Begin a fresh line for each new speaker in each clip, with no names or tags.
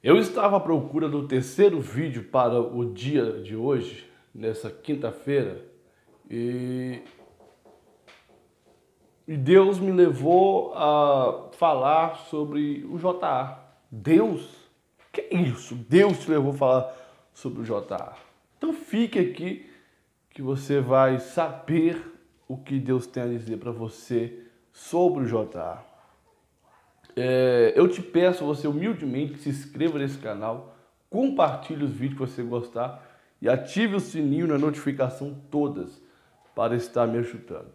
Eu estava à procura do terceiro vídeo para o dia de hoje, nessa quinta-feira, e Deus me levou a falar sobre o JA. Deus? Que é isso? Deus te levou a falar sobre o JA. Então fique aqui que você vai saber o que Deus tem a dizer para você sobre o JA. Eu te peço você humildemente que se inscreva nesse canal, compartilhe os vídeos que você gostar e ative o sininho na notificação todas para estar me ajudando.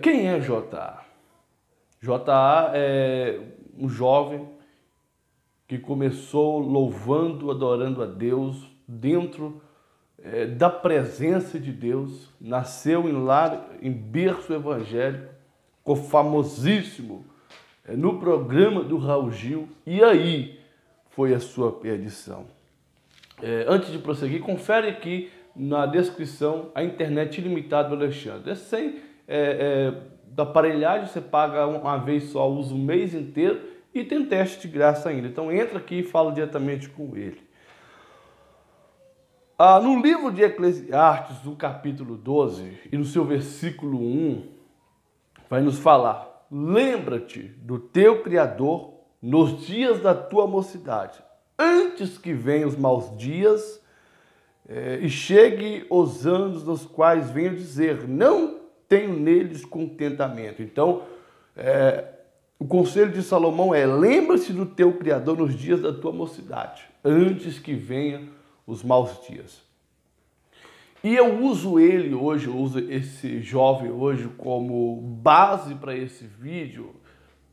Quem é JA? JA é um jovem que começou louvando, adorando a Deus dentro da presença de Deus, nasceu em berço evangélico, ficou famosíssimo no programa do Raul Gil, e aí foi a sua perdição. Antes de prosseguir, confere aqui na descrição a internet ilimitada do Alexandre. Da aparelhagem, você paga uma vez só, usa o mês inteiro e tem teste de graça ainda. Então entra aqui e fala diretamente com ele. No livro de Eclesiastes, no capítulo 12, e no seu versículo 1, vai nos falar: lembra-te do teu Criador nos dias da tua mocidade, antes que venham os maus dias e chegue os anos nos quais venho dizer, não tenho neles contentamento. Então, o conselho de Salomão é: lembra-te do teu Criador nos dias da tua mocidade, antes que venham os maus dias. E eu uso ele hoje, eu uso esse jovem hoje como base para esse vídeo,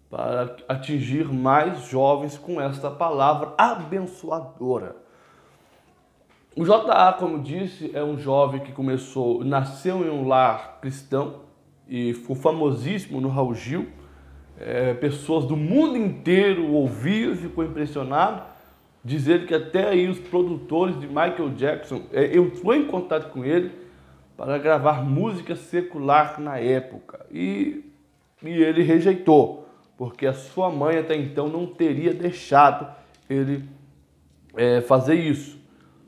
para atingir mais jovens com esta palavra abençoadora. O JA, como disse, é um jovem que nasceu em um lar cristão e ficou famosíssimo no Raul Gil. Pessoas do mundo inteiro ouviram e ficou impressionado. Dizer que até aí os produtores de Michael Jackson entrou em contato com ele para gravar música secular na época. E ele rejeitou, porque a sua mãe até então não teria deixado ele fazer isso.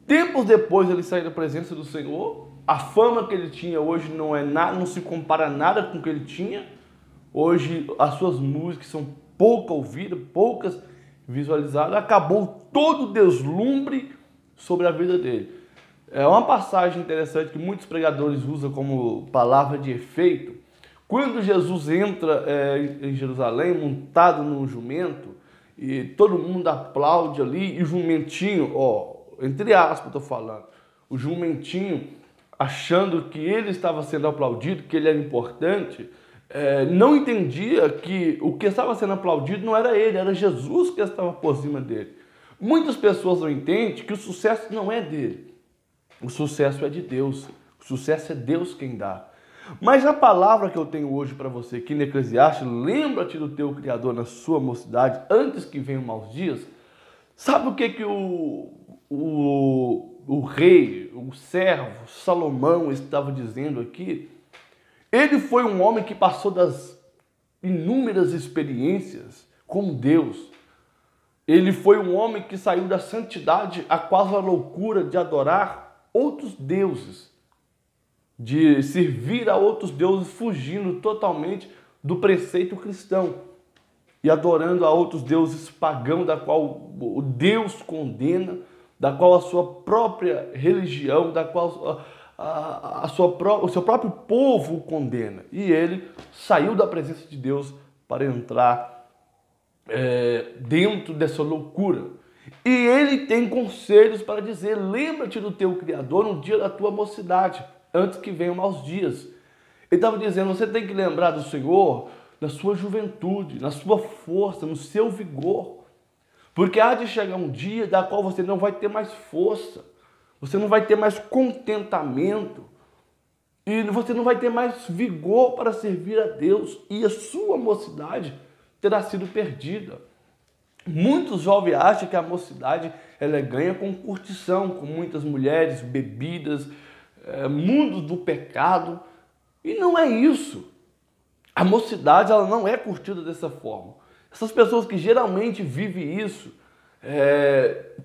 Tempos depois ele saiu da presença do Senhor. A fama que ele tinha hoje não é nada, não se compara nada com o que ele tinha. Hoje as suas músicas são pouco ouvidas, poucas visualizadas. Acabou todo o deslumbre sobre a vida dele. É uma passagem interessante que muitos pregadores usam como palavra de efeito. Quando Jesus entra em Jerusalém montado num jumento e todo mundo aplaude ali, e o jumentinho, entre aspas estou falando, o jumentinho achando que ele estava sendo aplaudido, que ele era importante, não entendia que o que estava sendo aplaudido não era ele, era Jesus que estava por cima dele. Muitas pessoas não entendem que o sucesso não é dele, o sucesso é de Deus, o sucesso é Deus quem dá. Mas a palavra que eu tenho hoje para você aqui no Eclesiastes, lembra-te do teu Criador na sua mocidade, antes que venham maus dias. Sabe o que o rei, o servo Salomão estava dizendo aqui? Ele foi um homem que passou das inúmeras experiências com Deus. Ele foi um homem que saiu da santidade a quase a loucura de adorar outros deuses, de servir a outros deuses, fugindo totalmente do preceito cristão e adorando a outros deuses pagãos, da qual o Deus condena, da qual a sua própria religião, da qual o seu próprio povo o condena. E ele saiu da presença de Deus para entrar dentro dessa loucura. E ele tem conselhos para dizer: lembra-te do teu Criador no dia da tua mocidade, antes que venham maus dias. Ele estava dizendo: você tem que lembrar do Senhor na sua juventude, na sua força, no seu vigor. Porque há de chegar um dia da qual você não vai ter mais força, você não vai ter mais contentamento, e você não vai ter mais vigor para servir a Deus, e a sua mocidade terá sido perdida. Muitos jovens acham que a mocidade ela ganha com curtição, com muitas mulheres, bebidas, mundo do pecado, e não é isso. A mocidade ela não é curtida dessa forma. Essas pessoas que geralmente vivem isso,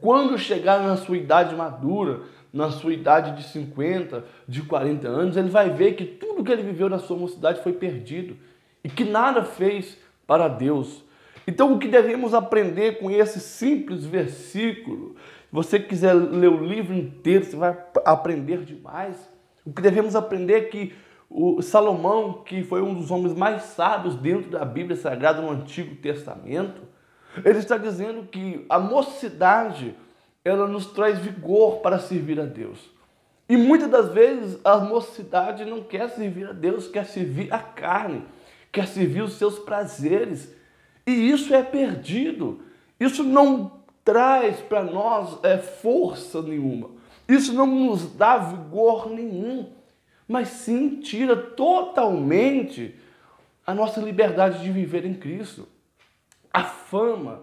Quando chegar na sua idade madura, na sua idade de 50, de 40 anos, ele vai ver que tudo que ele viveu na sua mocidade foi perdido e que nada fez para Deus. Então, o que devemos aprender com esse simples versículo? Se você quiser ler o livro inteiro, você vai aprender demais. O que devemos aprender é que o Salomão, que foi um dos homens mais sábios dentro da Bíblia Sagrada no Antigo Testamento, ele está dizendo que a mocidade, ela nos traz vigor para servir a Deus. E muitas das vezes a mocidade não quer servir a Deus, quer servir a carne, quer servir os seus prazeres. E isso é perdido. Isso não traz para nós força nenhuma. Isso não nos dá vigor nenhum. Mas sim tira totalmente a nossa liberdade de viver em Cristo. A fama,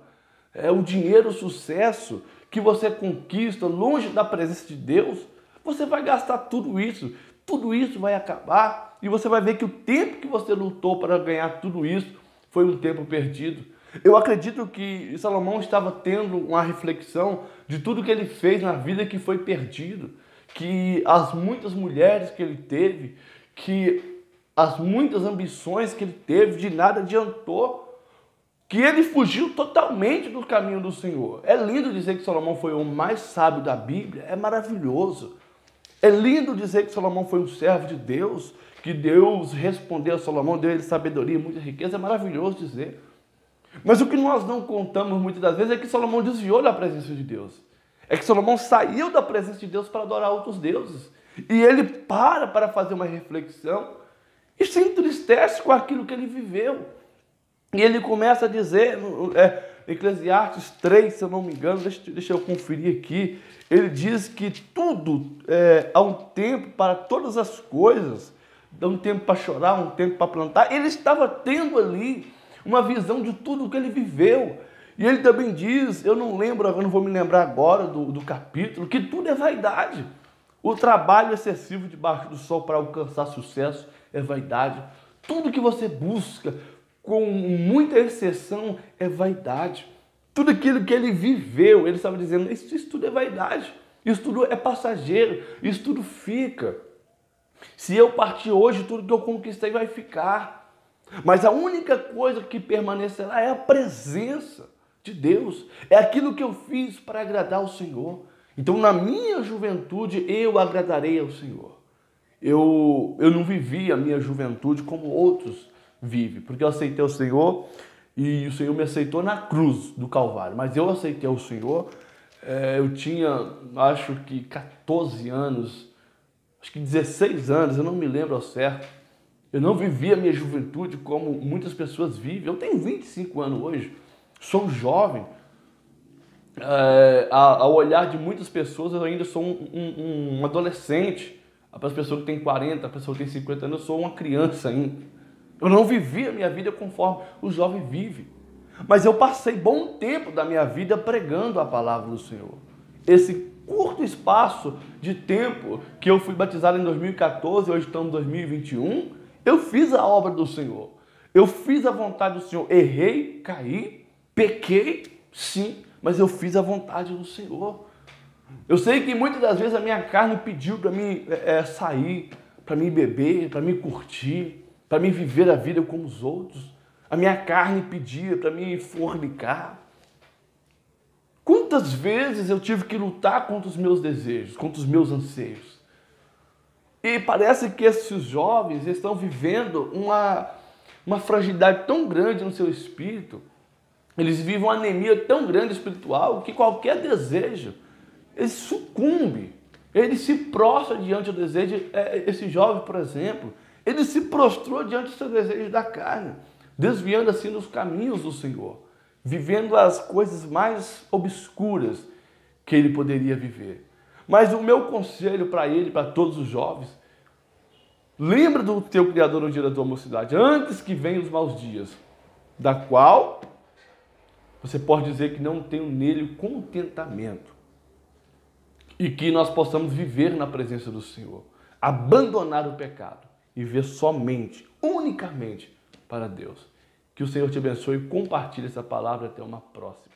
o dinheiro, o sucesso que você conquista longe da presença de Deus, você vai gastar tudo isso vai acabar e você vai ver que o tempo que você lutou para ganhar tudo isso foi um tempo perdido. Eu acredito que Salomão estava tendo uma reflexão de tudo que ele fez na vida que foi perdido, que as muitas mulheres que ele teve, que as muitas ambições que ele teve, de nada adiantou, que ele fugiu totalmente do caminho do Senhor. É lindo dizer que Salomão foi o homem mais sábio da Bíblia, é maravilhoso. É lindo dizer que Salomão foi um servo de Deus, que Deus respondeu a Salomão, deu ele sabedoria, muita riqueza, é maravilhoso dizer. Mas o que nós não contamos muitas das vezes é que Salomão desviou da presença de Deus. É que Salomão saiu da presença de Deus para adorar outros deuses. E ele para fazer uma reflexão e se entristece com aquilo que ele viveu. E ele começa a dizer, Eclesiastes 3, se eu não me engano, deixa eu conferir aqui, ele diz que tudo, há um tempo para todas as coisas, há um tempo para chorar, um tempo para plantar. Ele estava tendo ali uma visão de tudo o que ele viveu. E ele também diz, eu não vou me lembrar agora do capítulo, que tudo é vaidade. O trabalho excessivo debaixo do sol para alcançar sucesso é vaidade. Tudo que você busca, com muita exceção, é vaidade. Tudo aquilo que ele viveu, ele estava dizendo, isso tudo é vaidade. Isso tudo é passageiro, isso tudo fica. Se eu partir hoje, tudo que eu conquistei vai ficar. Mas a única coisa que permanecerá é a presença de Deus. É aquilo que eu fiz para agradar ao Senhor. Então, na minha juventude, eu agradarei ao Senhor. Eu não vivi a minha juventude como outros vivem, porque eu aceitei o Senhor e o Senhor me aceitou na cruz do Calvário. Mas eu aceitei o Senhor, eu tinha, acho que 14 anos, acho que 16 anos, eu não me lembro ao certo. Eu não vivi a minha juventude como muitas pessoas vivem. Eu tenho 25 anos hoje, sou jovem. Ao olhar de muitas pessoas, eu ainda sou um adolescente. Para as pessoas que têm 40, a pessoa que tem 50 anos, eu sou uma criança ainda. Eu não vivi a minha vida conforme o jovem vive. Mas eu passei bom tempo da minha vida pregando a palavra do Senhor. Esse curto espaço de tempo que eu fui batizado em 2014, hoje estamos em 2021, eu fiz a obra do Senhor. Eu fiz a vontade do Senhor. Errei, caí, pequei, sim, mas eu fiz a vontade do Senhor. Eu sei que muitas das vezes a minha carne pediu para mim sair, para mim beber, para mim curtir, para mim viver a vida como os outros. A minha carne pedia para mim fornicar. Quantas vezes eu tive que lutar contra os meus desejos, contra os meus anseios? E parece que esses jovens estão vivendo uma fragilidade tão grande no seu espírito. Eles vivem uma anemia tão grande espiritual que qualquer desejo, ele sucumbe, ele se prostra diante do desejo. Esse jovem, por exemplo, ele se prostrou diante do seu desejo da carne, desviando assim dos caminhos do Senhor, vivendo as coisas mais obscuras que ele poderia viver. Mas o meu conselho para ele, para todos os jovens, lembra do teu Criador no dia da tua mocidade, antes que venham os maus dias, da qual você pode dizer que não tenho nele contentamento. E que nós possamos viver na presença do Senhor, abandonar o pecado e ver somente, unicamente para Deus. Que o Senhor te abençoe e compartilhe essa palavra. Até uma próxima.